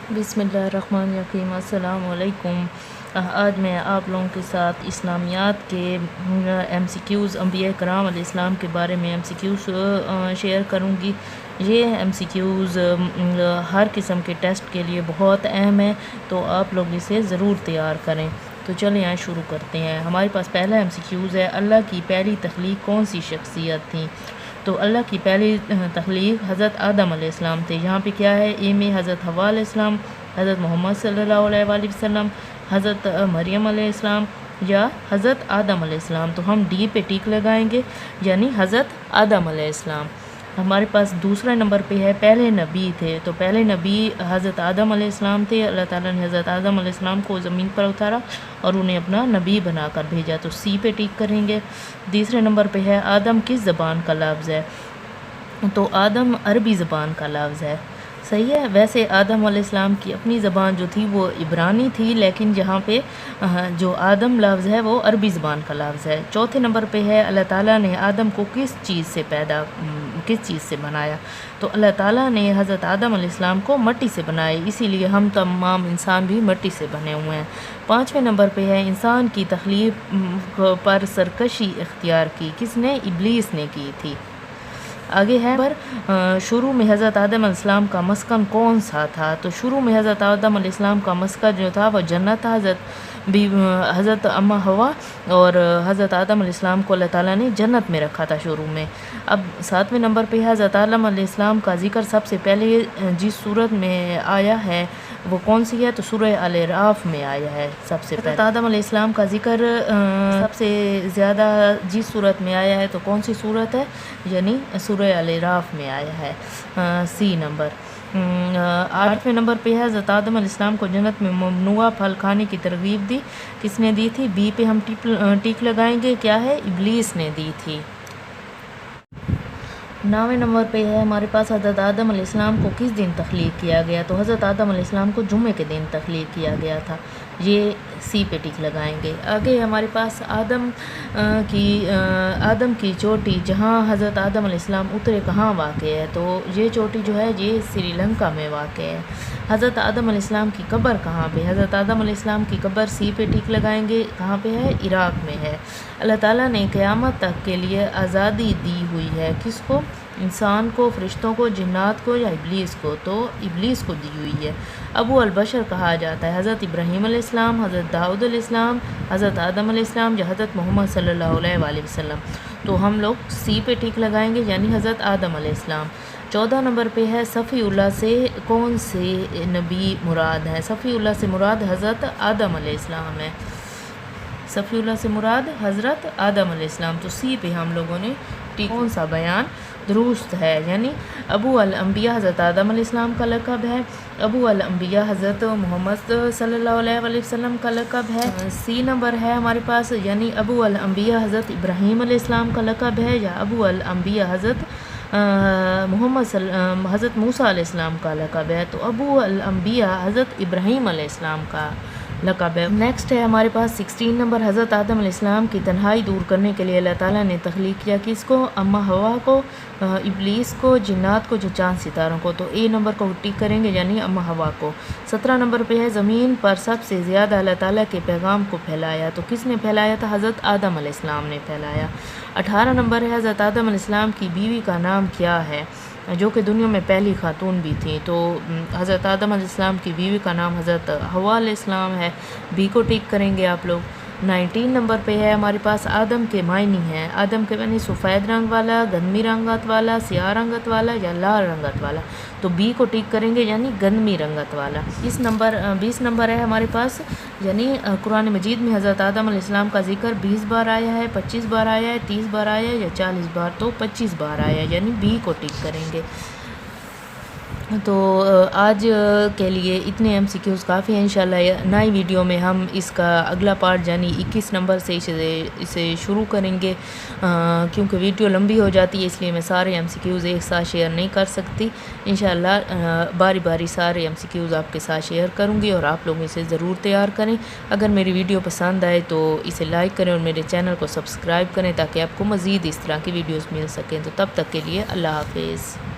बिस्मिल्लाहिर्रहमानिर्रहीम। अस्सलाम वालेकुम। आज मैं आप लोगों के साथ इस्लामियात के MCQs अंबिया कराम अलैहिस्सलाम के बारे में MCQs शेयर करूँगी। ये MCQs हर किस्म के टेस्ट के लिए बहुत अहम है, तो आप लोग इसे ज़रूर तैयार करें। तो चलिए यहाँ शुरू करते हैं। हमारे पास पहला MCQs है, अल्लाह की पहली तख्लीक कौन सी शख्सियत थी। तो अल्लाह की पहली तख्लीक हज़रत आदम अलैहिस्सलाम थे। यहाँ पे क्या है, ए में हज़रत हवा अलैहिस्सलाम, हज़रत मोहम्मद सल्लल्लाहु अलैहि वसल्लम, हज़रत मरियम अलैहिस्सलाम या हज़रत आदम अलैहिस्सलाम। तो हम डी पे टिक लगाएंगे, यानी हज़रत आदम अलैहिस्सलाम। हमारे पास दूसरा नंबर पे है पहले नबी थे। तो पहले नबी हज़रत आदम अलैहिस्सलाम थे। अल्लाह ताला ने हज़रत आदम अलैहिस्सलाम को ज़मीन पर उतारा और उन्हें अपना नबी बनाकर भेजा, तो सी पे टिक करेंगे। तीसरे नंबर पे है आदम किस ज़बान का लफ्ज़ है। तो आदम अरबी ज़बान का लफ्ज़ है, सही है। वैसे आदम अलैहिस्सलाम की अपनी ज़बान जो थी वो इब्रानी थी, लेकिन यहाँ पे जो आदम लफ्ज़ है वो अरबी ज़बान का लफ्ज़ है। चौथे नंबर पे है अल्लाह ताला ने आदम को किस चीज़ से बनाया। तो अल्लाह ताला ने हज़रत आदम अलैहिस्सलाम को मिट्टी से बनाया, इसीलिए हम तमाम इंसान भी मिट्टी से बने हुए हैं। पाँचवें नंबर पे है इंसान की तख्लीक पर सरकशी इख्तियार की किसने, इब्लीस ने की थी। आगे है पर शुरू में हज़रत आदम अलैहिस्सलाम का मस्कन कौन सा था। तो शुरू में हज़रत आदम अलैहिस्सलाम का मस्कन जो था वह जन्नत था। हज़रत अम्मा हवा और हज़रत आदम अलैहिस्सलाम को अल्लाह ताला ने जन्नत में रखा था शुरू में। अब सातवें नंबर पे है हज़रत आदम अलैहिस्सलाम का ज़िक्र सबसे पहले जिस सूरत में आया है वो कौन सी है। तो सूरह अल-अराफ में आया है सबसे पहले। आदम अलैहिस्सलाम का ज़िक्र सबसे ज़्यादा जिस सूरत में आया है तो कौन सी सूरत है, यानी सूरह अल-अराफ में आया है, सी नंबर। आठवें नंबर पे है हज़रत आदम अलैहिस्सलाम को जन्नत में ममनुआ फल खाने की तरगीब दी किसने दी थी। बी पे हम टिक लगाएंगे, क्या है, इब्लीस ने दी थी। 9वें नंबर पे है हमारे पास हज़रत आदम अलैहिस्सलाम को किस दिन तख्लीक किया गया। तो हज़रत आदम अलैहिस्सलाम को जुम्मे के दिन तख्लीक किया गया था, ये सी पे टिक लगाएंगे। आगे हमारे पास आदम की चोटी जहाँ हज़रत आदम अलैहिस्सलाम उतरे कहाँ वाक़ है। तो ये चोटी जो है ये श्रीलंका में वाक़ है। हज़रत आदम अलैहिस्सलाम की कब्र कहाँ पे। हज़रत आदम अलैहिस्सलाम की कब्र सी पे टिक लगाएंगे, कहाँ पे है, इराक़ में है। अल्लाह ताला ने क़यामत तक के लिए आज़ादी दी हुई है, किसको, इंसान को, फ़रिश्तों को, जिन्नात को या इब्लीस को। तो इब्लीस को दी हुई है। अबू अल-बशर कहा जाता है हज़रत इब्राहीम अलैहिस्सलाम, हज़रत दाऊद अलैहिस्सलाम, हज़रत आदम अलैहिस्सलाम या हज़रत मोहम्मद सल्लल्लाहु अलैहि वसल्लम। तो हम लोग सी पे टिक लगाएंगे, यानी हज़रत आदम अलैहिस्सलाम। 14 नंबर पे है सफ़ीउल्लाह से कौन से नबी मुराद है। सफ़ीउल्लाह से मुराद हज़रत आदम अलैहिस्सलाम है। सफ़ीउल्लाह से मुराद हज़रत आदम अलैहिस्सलाम। तो सी पे हम लोगों ने टिक, कौन सा बयान दुरुस्त है, यानी अबू अल अंबिया हज़रत आदम अलैहिस्सलाम का लक़ब है। अबू अल अंबिया हज़रत मोहम्मद सल्लल्लाहु अलैहि वसल्लम का लक़ब है। सी नंबर है हमारे पास, यानी अबू अल अंबिया हज़रत इब्राहीम अलैहिस्सलाम का लक़ब है, या अबू अल अंबिया हज़रत हज़रत मूसा अलैहिस्सलाम का लक़ब है। तो अबू अल अंबिया हज़रत इब्राहीम अलैहिस्सलाम का लक़ब है। नेक्स्ट है हमारे पास 16 नंबर, हज़रत आदम अलैहिस्सलाम की तन्हाई दूर करने के लिए अल्लाह ताला ने तख्लीक किया किसको, अम्मा हवा को, इब्लीस को, जिन्नात को, जो चांद सितारों को। तो ए नंबर को टिक करेंगे, यानी अम्मा हवा को। 17 नंबर पे है ज़मीन पर सबसे ज़्यादा अल्लाह ताला के पैगाम को फैलाया। तो किसने फैलाया था, हज़रत आदम अलैहिस्सलाम ने फैलाया। 18 नंबर है हज़रत आदम अलैहिस्सलाम की बीवी का नाम क्या है, जो कि दुनिया में पहली खातून भी थी। तो हज़रत आदम अलैहिस्सलाम की बीवी का नाम हज़रत हवा अलैहिस्सलाम है, बी को टिक करेंगे आप लोग। 19 नंबर पे है हमारे पास आदम के मायने हैं। आदम के मायने सफ़ेद रंग वाला, गंदमी रंगत वाला, सियाह रंगत वाला या लाल रंगत वाला। तो बी को टिक करेंगे, यानी गंदमी रंगत वाला। 20 नंबर है हमारे पास, यानी कुरान मजीद में हज़रत आदम अलैहिस्सलाम का ज़िक्र 20 बार आया है, 25 बार आया है, 30 बार आया है या 40 बार। तो 25 बार आया है, यानी बी को टिक करेंगे। तो आज के लिए इतने MCQs काफ़ी हैं। इंशाल्लाह नई वीडियो में हम इसका अगला पार्ट यानी 21 नंबर से इसे शुरू करेंगे, क्योंकि वीडियो लंबी हो जाती है, इसलिए मैं सारे MCQs एक साथ शेयर नहीं कर सकती। इंशाल्लाह बारी बारी सारे MCQs आपके साथ शेयर करूँगी और आप लोग इसे ज़रूर तैयार करें। अगर मेरी वीडियो पसंद आए तो इसे लाइक करें और मेरे चैनल को सब्सक्राइब करें, ताकि आपको मज़ीद इस तरह की वीडियोज़ मिल सकें। तो तब तक के लिए अल्लाह हाफिज़।